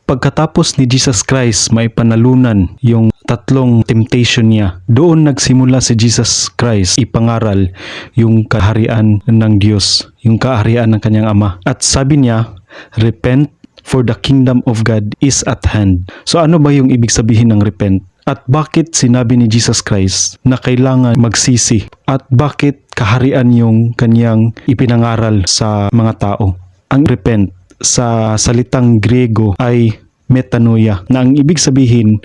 Pagkatapos ni Jesus Christ may panalunan yung tatlong temptation niya, doon nagsimula si Jesus Christ ipangaral yung kaharian ng Diyos, yung kaharian ng kanyang Ama. At sabi niya, repent for the kingdom of God is at hand. So ano ba yung ibig sabihin ng repent? At bakit sinabi ni Jesus Christ na kailangan magsisi? At bakit kaharian yung kanyang ipinangaral sa mga tao? Ang repent sa salitang Griego ay metanoia, na ang ibig sabihin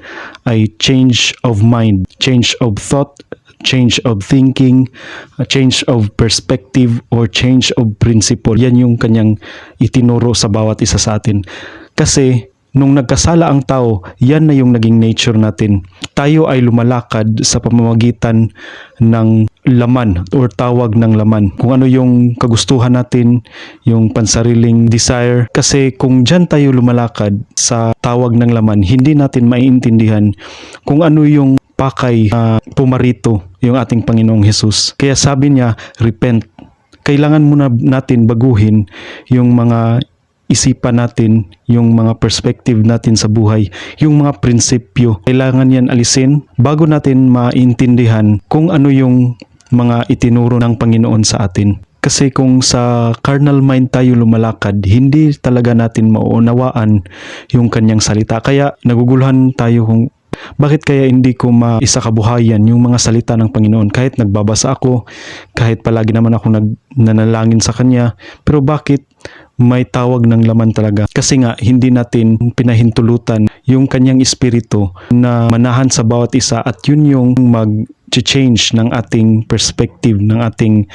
ay change of mind, change of thought, change of thinking, change of perspective, or change of principle. Yan yung kanyang itinuro sa bawat isa sa atin. Kasi nung nagkasala ang tao, yan na yung naging nature natin. Tayo ay lumalakad sa pamamagitan ng laman or tawag ng laman. Kung ano yung kagustuhan natin, yung pansariling desire. Kasi kung dyan tayo lumalakad sa tawag ng laman, hindi natin maiintindihan kung ano yung pakay na pumarito yung ating Panginoong Hesus. Kaya sabi niya, repent. Kailangan muna natin baguhin yung mga isipan natin, yung mga perspective natin sa buhay, yung mga prinsipyo. Kailangan yan alisin bago natin maintindihan kung ano yung mga itinuro ng Panginoon sa atin. Kasi kung sa carnal mind tayo lumalakad, hindi talaga natin mauunawaan yung kanyang salita. Kaya naguguluhan tayo kung bakit kaya hindi ko maisakabuhayan yung mga salita ng Panginoon. Kahit nagbabasa ako, kahit palagi naman ako nanalangin sa Kanya, pero bakit may tawag ng laman talaga? Kasi nga, hindi natin pinahintulutan yung Kanyang Espiritu na manahan sa bawat isa, at yun yung mag-change ng ating perspective, ng ating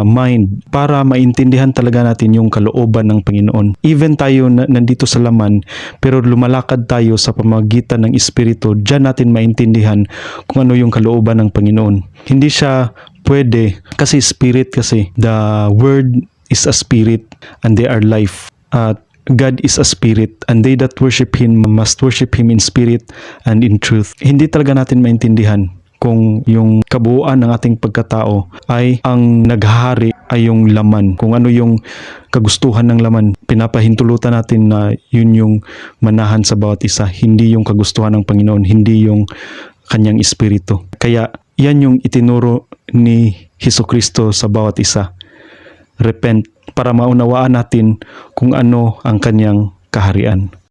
mind, para maintindihan talaga natin yung kalooban ng Panginoon. Even tayo nandito sa laman, pero lumalakad tayo sa pamamagitan ng Espiritu, dyan natin maintindihan kung ano yung kalooban ng Panginoon. Hindi siya pwede, kasi Spirit kasi. The Word is a Spirit, and they are life. At God is a Spirit, and they that worship Him must worship Him in spirit and in truth. Hindi talaga natin maintindihan kung yung kabuuan ng ating pagkatao ay ang naghahari ay yung laman. Kung ano yung kagustuhan ng laman, pinapahintulutan natin na yun yung manahan sa bawat isa. Hindi yung kagustuhan ng Panginoon, hindi yung Kanyang Espiritu. Kaya yan yung itinuro ni Hesukristo sa bawat isa. Repent, para maunawaan natin kung ano ang Kanyang kaharian.